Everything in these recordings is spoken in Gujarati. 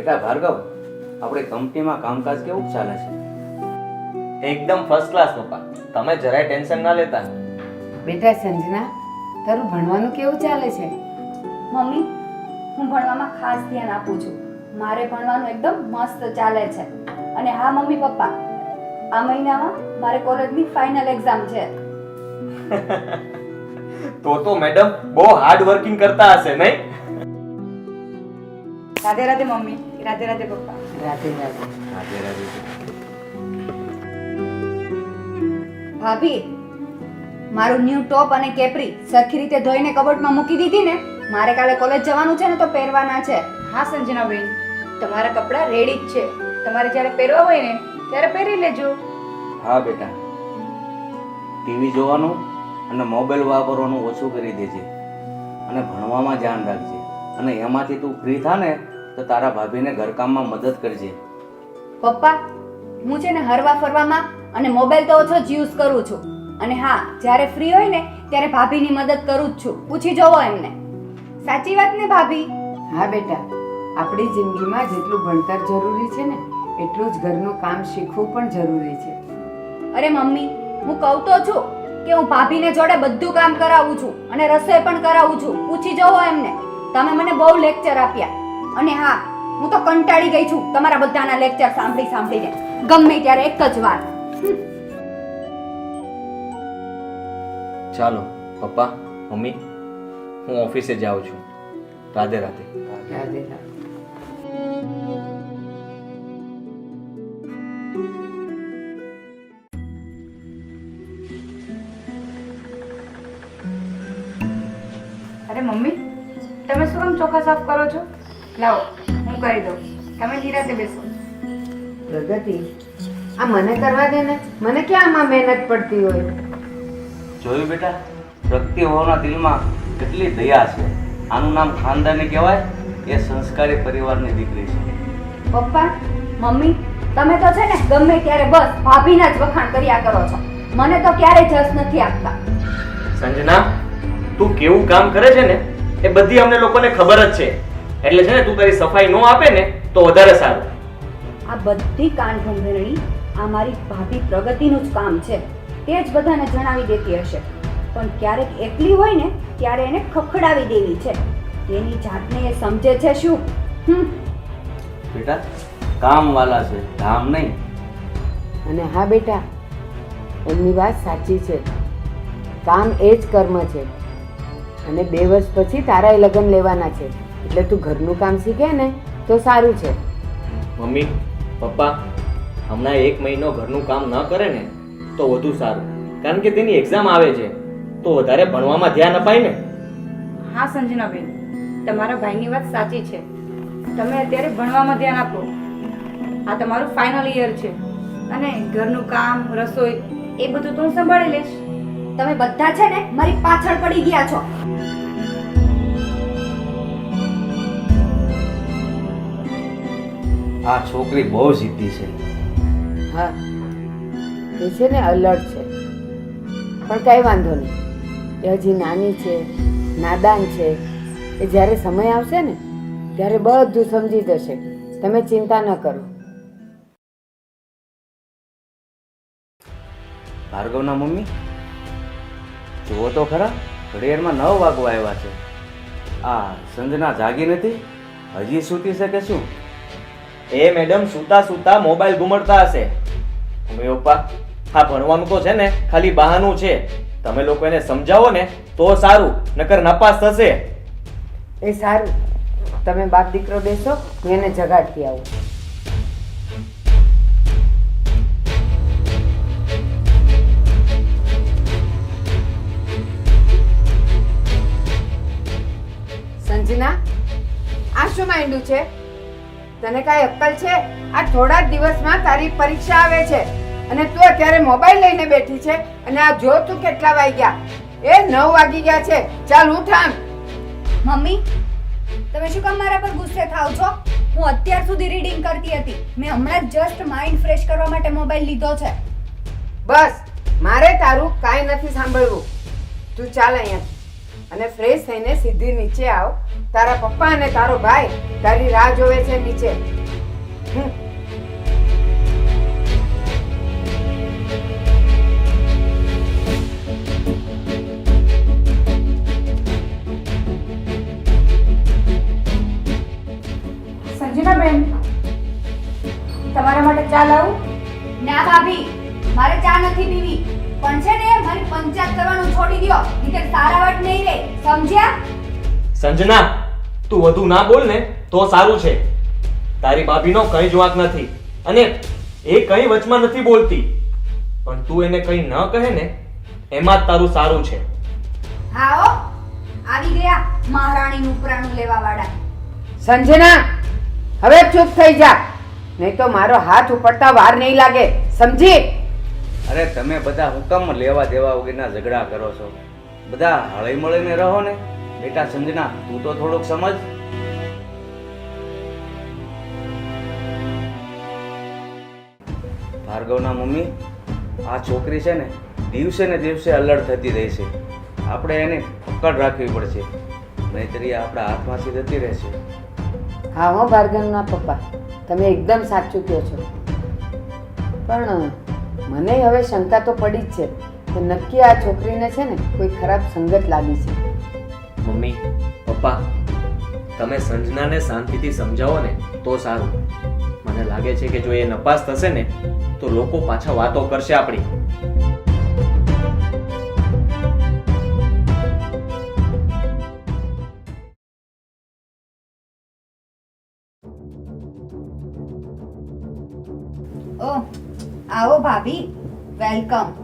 બેટા ભાર્ગવ, આપણી કંપનીમાં કામકાજ કેવું ચાલે છે? એકદમ ફર્સ્ટ ક્લાસ પપ્પા, તમે જરાય ટેન્શન ના લેતા. બેટા સંજના, તારું ભણવાનું કેવું ચાલે છે? મમ્મી, હું ભણવામાં ખાસ ધ્યાન આપું છું. મારે ભણવાનું એકદમ મસ્ત ચાલે છે. અને હા મમ્મી પપ્પા, આ મહિનામાં મારે કોલેજની ફાઇનલ એક્ઝામ છે. તો મેડમ બહુ હાર્ડ વર્કિંગ કરતા હશે નહીં? રાધે રાધે મમ્મી, રાધે રાધે પપ્પા. રાધે રાધે. રાધે રાધે. ભાભી, મારું ન્યૂ ટોપ અને કેપરી સરખી રીતે ધોઈને કબોર્ડમાં મૂકી દીધી ને? મારે કાલે કોલેજ જવાનું છે ને તો પહેરવાના છે. હા સંજનાબેન, તમારા કપડાં રેડી જ છે. તમારે જ્યારે પહેરવા હોય ને ત્યારે પહેરી લેજો. હા બેટા, ટીવી જોવાનું અને મોબાઈલ વાપરવાનું ઓછું કરી દેજે અને ભણવામાં ધ્યાન રાખજે. અને એમાંથી તું ફ્રી થા ને તો તારા ભાભીને ઘરકામમાં મદદ કરજે. પપ્પા, હું છે ને હરવા ફરવામાં અને મોબાઈલ તો ઓછો જ યુઝ કરું છું. અને હા, જ્યારે ફ્રી હોય ને ત્યારે ભાભીની મદદ કરું જ છું. પૂછી જોવો એમને. સાચી વાત ને ભાભી? હા બેટા, આપણી જિંદગીમાં જેટલું ભણતર જરૂરી છે ને એટલું જ ઘરનું કામ શીખવું પણ જરૂરી છે. અરે મમ્મી, હું કહું તો છું કે હું ભાભીને જોડે બધું કામ કરાવું છું અને રસોઈ પણ કરાવું છું. પૂછી જોવો એમને. તમે મને બહુ લેક્ચર આપ્યા. અને હા, હું તો કંટાળી ગઈ છું તમારા બધાના લેક્ચર સાંભળીને. ગમે ત્યારે એક જ વાત. ચાલો પપ્પા, મમ્મી, હું ઓફિસે જાઉં છું. રાધે રાધે. રાધે રાધે. અરે મમ્મી, તમે શું કામ ચોખા સાફ કરો છો? લાવો, હું કરી દઉં. તમે નિરાતે બેસો. પ્રગતિ, આ મને કરવા દે ને. મને ક્યાં આમાં મહેનત પડતી હોય? જોયું બેટા, પ્રગતિ હોવાના દિલમાં કેટલી દયા છે. આનું નામ ખાનદાની કહેવાય. એ સંસ્કારી પરિવારની દીકરી છે. પપ્પા, મમ્મી, તમે તો છે ને ગમે ત્યારે બસ ભાભીના જ વખાણ કર્યા કરો છો. મને તો ક્યારેય જસ નથી આપતા. સંજના, તું કેવું કામ કરે છે ને એ બધી અમને લોકોને ખબર જ છે. એટલે છે ને તું તારી સફાઈ ન આપે ને તો વધારે સારું. આ બધી કાન ભંભેરણી આ મારી ભાભી પ્રગતિનું જ કામ છે. તે જ બધાને જણાવી દેતી હશે. પણ ક્યારેક એકલી હોય ને ત્યારે એને ખખડાવી દેવી છે. તેની જાતને એ સમજે છે શું? બેટા, કામવાલા છે, ધામ નહીં. અને હા બેટા, એમની વાત સાચી છે. કામ એ જ કર્મ છે. અને 2 વર્ષ પછી તારાય લગ્ન લેવાના છે. એટલે તું ઘરનું કામ શીખે ને તો સારું છે. મમ્મી, પપ્પા, હમણાં 1 મહિનો ઘરનું કામ ન કરે ને તો વધુ સારું. કારણ કે તેની એક્ઝામ આવે છે તો વધારે ભણવામાં ધ્યાન અપાય ને. હા સંજનાબેન, તમારા ભાઈની વાત સાચી છે. તમે અત્યારે ભણવામાં ધ્યાન આપો. આ તમારું ફાઇનલ યર છે અને ઘરનું કામ, રસોઈ એ બધું તો હું સંભાળી લઈશ. તમે બધા છે ને મારી પાછળ પડી ગયા છો. આ છોકરી બહુ જિદ્દી છે. હા, એ છે ને અલર્ટ છે. પણ કાંઈ વાંધો નહીં. એ હજી નાની છે, નાદાન છે. એ જ્યારે સમય આવશે ને ત્યારે બધું સમજી જશે. તમે ચિંતા ન કરો. ભાર્ગવના મમ્મી, જુઓ તો ખરા, ઘડિયાળમાં 9 વાગવા આવ્યા છે. આ સંજના જાગી નથી? હજી સૂતી છે કે શું? એ મેડમ સૂતા સૂતા મોબાઈલ ઘુમાડતા હશે. મમ્મી પપ્પા, હા ભણવાનું તો છે ને ખાલી બહાનું છે. તમે લોકો એને સમજાવો ને તો સારું, નકર નપાસ થશે. એ સારું, તમે બાપ દીકરો બેસો, હું એને જગાડતી આવું. સંજના, આ શું માંડ્યું છે? તને કાંઈ અક્કલ છે? આ થોડા જ દિવસમાં તારી પરીક્ષા આવે છે અને તું અત્યારે મોબાઈલ લઈને બેઠી છે. અને આ જો તું કેટલા વાગ્યા? એ 9 વાગી ગયા છે. ચાલ ઉઠ આમ. મમ્મી, તમે શું કામ મારા પર ગુસ્સે થાવ છો? હું અત્યાર સુધી રીડિંગ કરતી હતી. મેં હમણાં જ જસ્ટ માઇન્ડ ફ્રેશ કરવા માટે મોબાઈલ લીધો છે. બસ, મારે તારું કાંઈ નથી સાંભળવું. તું ચાલ અહીંયાથી અને ફ્રેશ થઈને સીધી નીચે આવ તારા પપ્પા અને તારો ભાઈ તારી રાહ જોવે છે નીચે. હમ. સંજનાબેન, તમારા માટે ચા લાવું? ના ભાભી, મારે ચા નથી પીવી. પણ છે ને મારી પંચાયત કરવાનું છોડી દ્યો, નહીંતર સારાવટ નહીં રહે. સમજ્યા? સંજના, તું વધુ ના બોલ ને તો સારું છે. તારી ભાભીનો કઈ જ વાંક નથી અને એ કઈ વચમાં નથી બોલતી, પણ તું એને કઈ ન કહે ને એમાં જ તારું સારું છે. હા હો, આવી ગયા મહારાણીનું ઉપરાણું લેવા વાળા. સંજના, હવે ચૂપ થઈ જા, નહીં તો મારો હાથ ઉપડતા વાર નહીં લાગે. સમજી? અરે તમે બધા હુકમ લેવા દેવા વગરના ઝઘડા કરો છો. બધા હળી મળીને રહો ને. બેટા સંજના, તું તો થોડુંક સમજ. ભાર્ગવના મમ્મી, આ છોકરી છે ને દિવસે ને દિવસે અલર્ટ થતી રહી છે. આપણે એને પકડ રાખવી પડશે, નહીંતર એ આપણા હાથમાંથી જતી રહેશે. હા હો ભાર્ગવના પપ્પા, તમે એકદમ સાચું કહો છો. પણ મને હવે શંકા તો પડી જ છે કે નક્કી આ છોકરીને છે ને કોઈ ખરાબ સંગત લાગી છે. મમ્મી, પપ્પા, તમે સંજનાને શાંતિથી સમજાવો ને તો સારું. મને લાગે છે કે જો એ નપાસ થશે ને તો લોકો પાછા વાતો કરશે આપણી. ઓહ, આવો ભાભી, વેલકમ.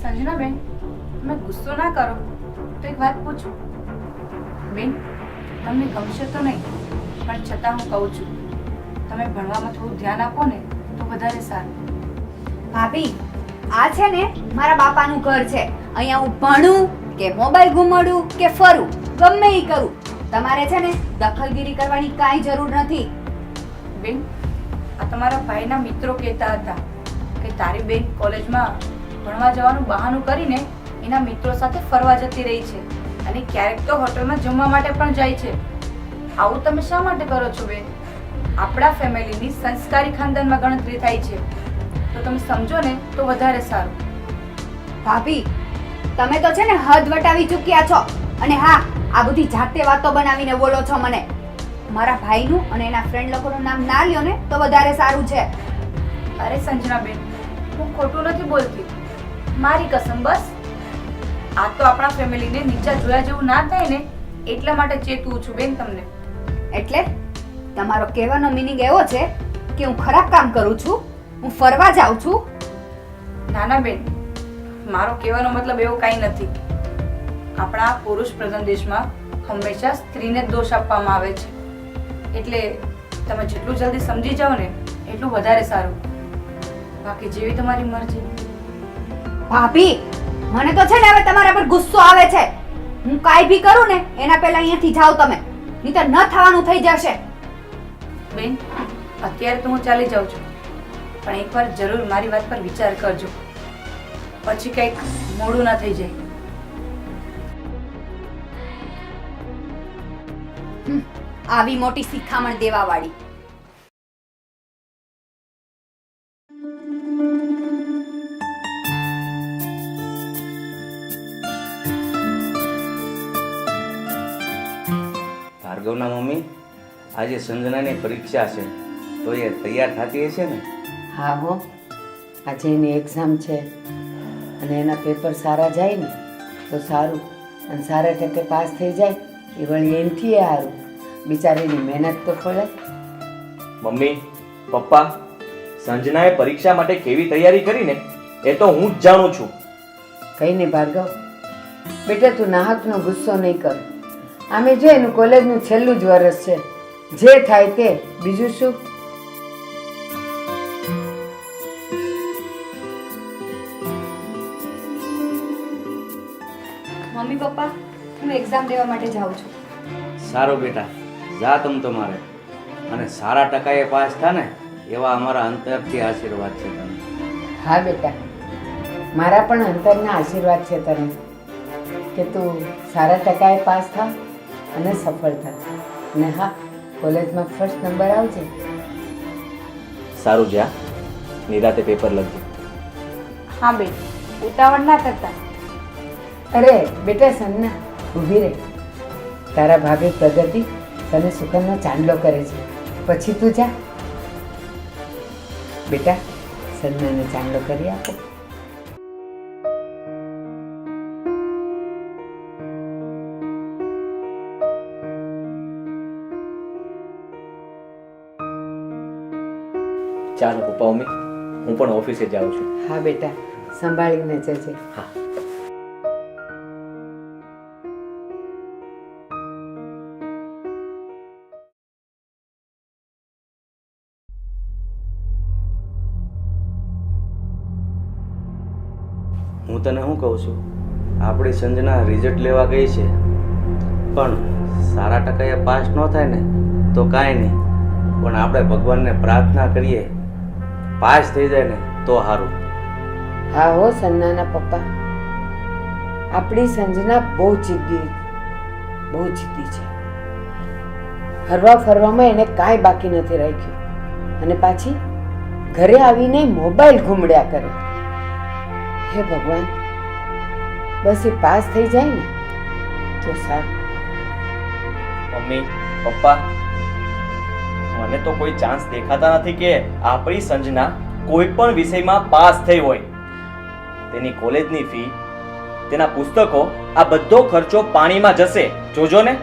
સંજનાબેન, તમે ગુસ્સો ના કરો તો એક વાત પૂછું? બેન, તમને ગમશે તો નહીં, પણ છતાં હું કહું છું, તમે ભણવામાં થોડું ધ્યાન આપો ને તો વધારે સારું. ભાભી, આ છે ને મારા બાપાનું ઘર છે. અહીંયા હું ભણું કે મોબાઈલ ઘુમાડું કે ફરું, ગમે ઈ કરું. તમારે છે ને દખલગીરી કરવાની કાંઈ જરૂર નથી. બેન, આ તમારા ભાઈના મિત્રો કહેતા હતા કે તારી બેન કોલેજમાં ભણવા જવાનું બહાનું કરીને એના મિત્રો સાથે ફરવા જતી રહી છે અને ક્યારેક તો હોટલમાં જમવા માટે પણ જાય છે. આવું તમે શા માટે કરો છો બેન? આપણા ફેમિલીની સંસ્કારી ખાનદાનમાં ગણતરી થાય છે, તો તમે સમજો ને તો વધારે સારું. ભાભી, તમે તો છે ને હદ વટાવી ચૂક્યા છો. અને હા, આ બધી જાતે વાતો બનાવીને બોલો છો મને. મારા ભાઈનું અને એના ફ્રેન્ડ લોકોનું નામ ના લ્યો ને તો વધારે સારું છે. અરે સંજનાબેન, હું ખોટું નથી બોલતી, મારી કસમ. બસ આ તો આપણા ફેમિલીને નીચા જોયા જેવું ના થાય ને એટલા માટે ચેતવું છું બેન તમને. એટલે તમારો કહેવાનો મીનિંગ એવો છે કે હું ખરાબ કામ કરું છું, હું ફરવા જાઉં છું? નાના બેન, મારો કહેવાનો મતલબ એવો કાંઈ નથી. આપણા પુરુષ પ્રધાન દેશમાં હંમેશા સ્ત્રીને જ દોષ આપવામાં આવે છે, એટલે તમે જેટલું જલ્દી સમજી જાઓ ને એટલું વધારે સારું. બાકી જેવી તમારી મરજી. ભાભી, મને તો છે ને હવે તમારા પર ગુસ્સો આવે છે. હું કાંઈ ભી કરું ને એના પહેલા અહીંયાથી જાઓ તમે, નહીંતર ન થવાનું થઈ જશે. બેન, અત્યારે તો હું ચાલી જાઉં છું, પણ એકવાર જરૂર મારી વાત પર વિચાર કરજો, પછી કંઈક મોડું ના થઈ જાય. આવી મોટી શિખામણ દેવા વાળી. ભાર્ગવના મમ્મી, આજે સંજનાની પરીક્ષા છે, તો એ તૈયાર થતી હશે ને? હા હો, આજે એની એક્ઝામ છે અને એના પેપર સારા જાય ને તો સારું, અને સારા ટકે પાસ થઈ જાય એ વળી એનથી એ સારું. બિચારીની મહેનત તો ફળે. મમ્મી, પપ્પા, સંજનાએ પરીક્ષા માટે કેવી તૈયારી કરીને એ તો હું જ જાણું છું. કઈ નહીં ભાર્ગવ, બેટા તું નાહકનો ગુસ્સો નહીં કર. આમે જો એનું કોલેજનું છેલ્લું જ વર્ષ છે, જે થાય તે, બીજું શું. મમ્મી પપ્પા, હું એક્ઝામ દેવા માટે જાઉં છું. સારું બેટા, જા તમ તમારે. અને સારા ટકાએ પાસ થા ને એવા અમારા અંતરથી આશીર્વાદ છે તને. હા બેટા, મારા પણ અંતરના આશીર્વાદ છે તને કે તું સારા ટકાએ પાસ થા અને સફળ થા. અને હા, કોલેજમાં ફર્સ્ટ નંબર આવજે. સારું જા, નિરાતે પેપર લખજે. હા બેન, ઉતાવળ ના કરતા. અરે બેટા સન્ના, ઊભી રહે. તારા ભાભી પ્રગતિ તને સુકનનો ચાંદલો કરે છે, પછી તું જા. બેટા, સન્નાને ચાંદલો કરી આપો. ચાલો પપ્પા મમ્મી, હું પણ ઓફિસે જાઉં છું. હા બેટા, સંભાળીને જજે. હા. હું તને શું કહું છું, આપણી સંજના રિઝલ્ટ લેવા ગઈ છે, પણ સારા ટકાએ પાસ ન થાય ને તો કાંઈ નહીં, પણ આપણે ભગવાનને પ્રાર્થના કરીએ પાસ થઈ જાય ને તો સારું. હા હો સન્નાના પપ્પા, આપણી સંજના બહુ જિદ્દી છે. હરવા ફરવામાં એને કાંઈ બાકી નથી રાખ્યું, અને પાછી ઘરે આવીને મોબાઈલ ઘૂમડ્યા કરે. હે ભગવાન, બસ એ પાસ થઈ જાય ને તો સારું. મમ્મી પપ્પા, મને તો કોઈ ચાન્સ દેખાતા નથી કે આપણી સંજના કોઈ પણ વિષયમાં પાસ થઈ હોય. તેની કોલેજની ફી, તેના પુસ્તકો, આ બધો ખર્ચો પાણીમાં જશે, જોજો ને.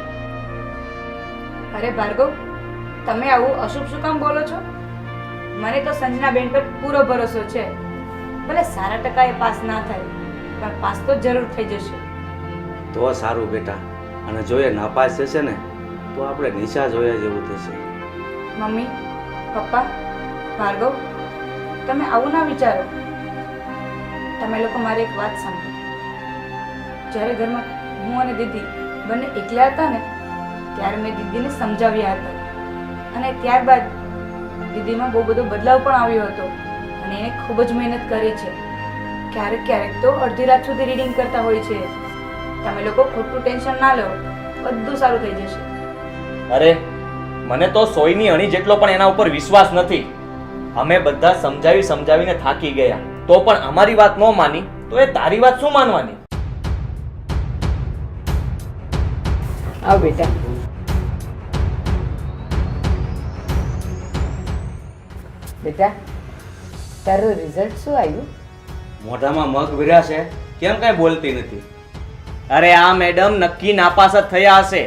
અરે ભાર્ગવ, તમે આવું અશુભ શું કામ બોલો છો? મને તો સંજના બેન પર પૂરો ભરોસો છે. ભલે સારા ટકાએ પાસ ના થાય, પણ પાસ તો જરૂર થઈ જશે. તો સારું બેટા, અને જો એ નાપાસ થશે ને તો આપણે નિશા જોયા જેવું થશે. મમ્મી, પપ્પા, ભાર્ગવ, તમે આવું ના વિચારો. તમે લોકો મારી એક વાત સાંભળો. જ્યારે ઘરમાં હું અને દીદી બંને એકલા હતા ને, ત્યારે મેં દીદીને સમજાવ્યા હતા, અને ત્યારબાદ દીદીમાં બહુ બધો બદલાવ પણ આવ્યો હતો, અને એને ખૂબ જ મહેનત કરી છે. ક્યારેક તો અડધી રાત સુધી રીડિંગ કરતા હોય છે. તમે લોકો ખોટું ટેન્શન ના લો, બધું સારું થઈ જશે. અરે મને તો સોયની અણી જેટલો પણ એના ઉપર વિશ્વાસ નથી. અમે બધા સમજાવીને થાકી ગયા, તો પણ અમારી વાત ન માની તો એ તારી વાત શું માનવાની? આવ બેટા. બેટા, તારું રિઝલ્ટ શું આવ્યું? મોઢામાં મગ ભર્યા છે, કેમ કાંઈ બોલતી નથી? અરે આ મેડમ નક્કી નાપાસ જ થયા હશે.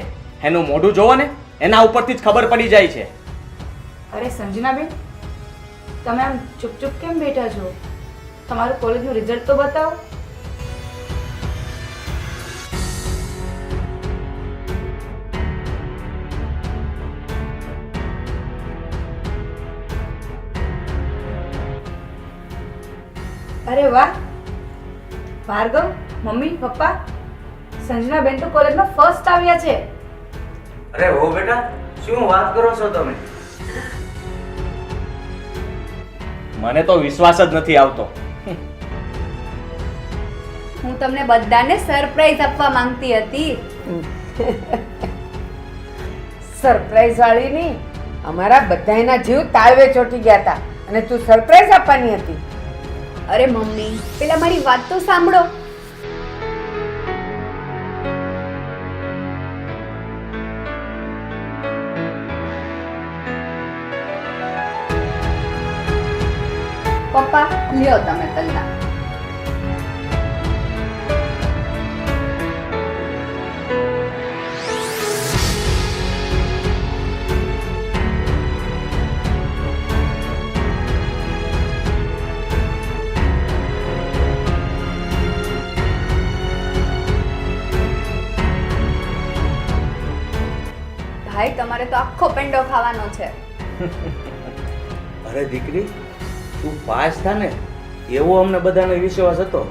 એનું મોઢું જોવો ને, એના ઉપરથી જ ખબર પડી જાય છે. અરે સંજનાબેન, તમે આમ ચૂપ કેમ બેઠા છો? તમારું કોલેજનું રિઝલ્ટ તો બતાવો. અરે વાહ ભાર્ગવ, મમ્મી, પપ્પા, સંજનાબેન તો કોલેજમાં ફર્સ્ટ આવ્યા છે. અરે હો બેટા, શું વાત કરો છો તમે? મને તો વિશ્વાસ જ નથી આવતો. હું તમને બધાને સરપ્રાઈઝ આપવા માંગતી હતી. સરપ્રાઈઝ વાળી નહીં, અમારા બધાના જીવ તાળવે ચોટી ગયા હતા, અને તું સરપ્રાઈઝ આપવાની હતી. અરે મમ્મી, પેલા મારી વાત તો સાંભળો. પપ્પા, લ્યો તમે તલના. ભાઈ, તમારે તો આખો પેંડો ખાવાનો છે. અરે દીકરી, તું પાસ થા ને એવો અમને બધાને વિશ્વાસ હતો,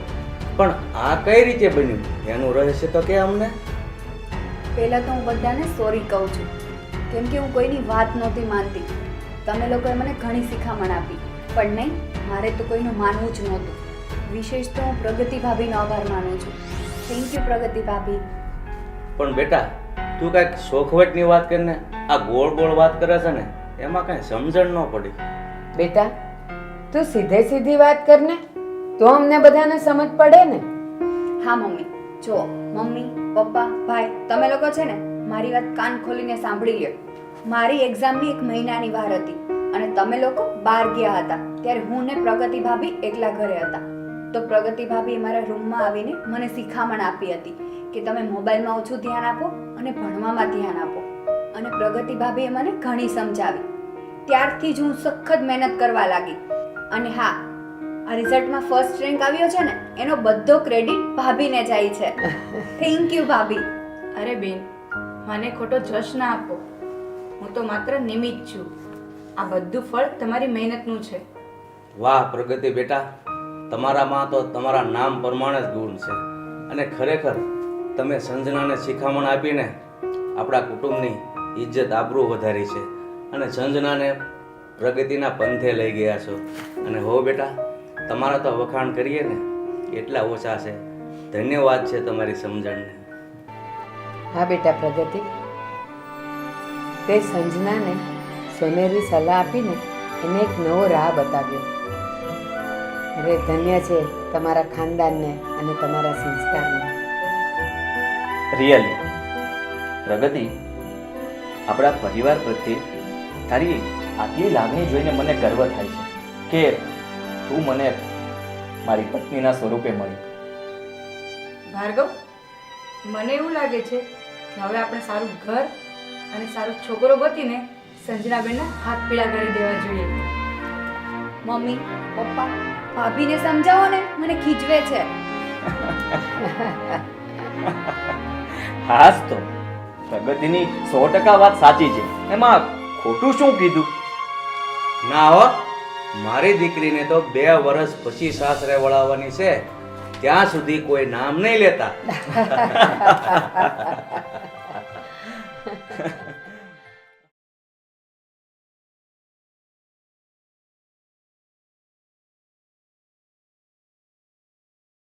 પણ આ કઈ રીતે બન્યું એનું રહસ્ય તો કે અમને. પહેલા તો હું બધાને સોરી કહું છું, કેમ કે હું કોઈની વાત નહોતી માનતી. તમે લોકોએ મને ઘણી શિખામણ આપી, પણ નહીં, મારે તો કોઈનું માનવું જ નહોતું. વિશેષ તો હું પ્રગતિ ભાભીનો આભાર માનું છું. થેન્ક યુ પ્રગતિ ભાભી. પણ બેટા, તું કાંઈક શોખવટની વાત કરીને આ ગોળ ગોળ વાત કરે છે ને એમાં કાંઈ સમજણ ન પડી. બેટા તું સીધે સીધી વાત કર ને, તો અમને બધાને સમજ પડે ને. હા મમ્મી, જો મમ્મી પપ્પા ભાઈ તમે લોકો છે ને મારી વાત કાન ખોલીને સાંભળી લ્યો. મારી એક્ઝામની 1 મહિનાની વાર હતી અને તમે લોકો બહાર ગયા હતા ત્યારે હું ને પ્રગતિ ભાભી એકલા ઘરે હતા. તો પ્રગતિ ભાભીએ મારા રૂમમાં આવીને મને શિખામણ આપી હતી કે તમે મોબાઈલમાં ઓછું ધ્યાન આપો અને ભણવામાં ધ્યાન આપો. અને પ્રગતિ ભાભીએ મને ઘણી સમજાવી. ત્યારથી જ હું સખત મહેનત કરવા લાગી. અને હા, આ રિઝલ્ટમાં ફર્સ્ટ રેન્ક આવ્યો છે ને એનો બધો ક્રેડિટ ભાભીને જાય છે. થેન્ક યુ ભાભી. અરે બેન, મને ખોટો જશ ના આપો. હું તો માત્ર નિમિત્ત છું. આ બધું ફળ તમારી મહેનતનું છે. વાહ પ્રગતિ બેટા, તમારામાં તો તમારા નામ પ્રમાણે જ ગુણ છે. અને ખરેખર તમે સંજનાને શિખામણ આપીને આપણા કુટુંબની ઇજ્જત આબરૂ વધારી છે અને સંજનાને પ્રગતિના પંથે લઈ ગયા છો. અને હો બેટા, તમારા તો વખાણ કરીએ ને એટલા ઓછા છે. ધન્યવાદ છે તમારી સમજણને. હા બેટા પ્રગતિ, તે સંજનાને સોનેરી સલાહ આપીને એને એક નવો રાહ બતાવ્યો. અરે ધન્ય છે તમારા ખાનદાનને અને તમારા સંસ્કારને. રિયલી પ્રગતિ, આપણા પરિવાર પ્રત્યે તારી આટલી લાગણી જોઈને મને ગર્વ થાય છે કે તું મને મારી પત્નીના સ્વરૂપે મળી. ભાર્ગવ, મને એવું લાગે છે કે હવે આપણે સારું ઘર અને સારો છોકરો ગોતીને સંજનાબેનના હાથ પીળા કરી દેવા જોઈએ. મમ્મી પપ્પા ભાભીને સમજાવો ને, મને ખીજવે છે. હાસ તો પ્રગતિની 100% વાત સાચી છે. એમાં ખોટું શું કીધું? ના હો, મારી દીકરીને તો 2 વર્ષ પછી સાસરે વળાવવાની છે. ત્યાં સુધી કોઈ નામ નહીં લેતા.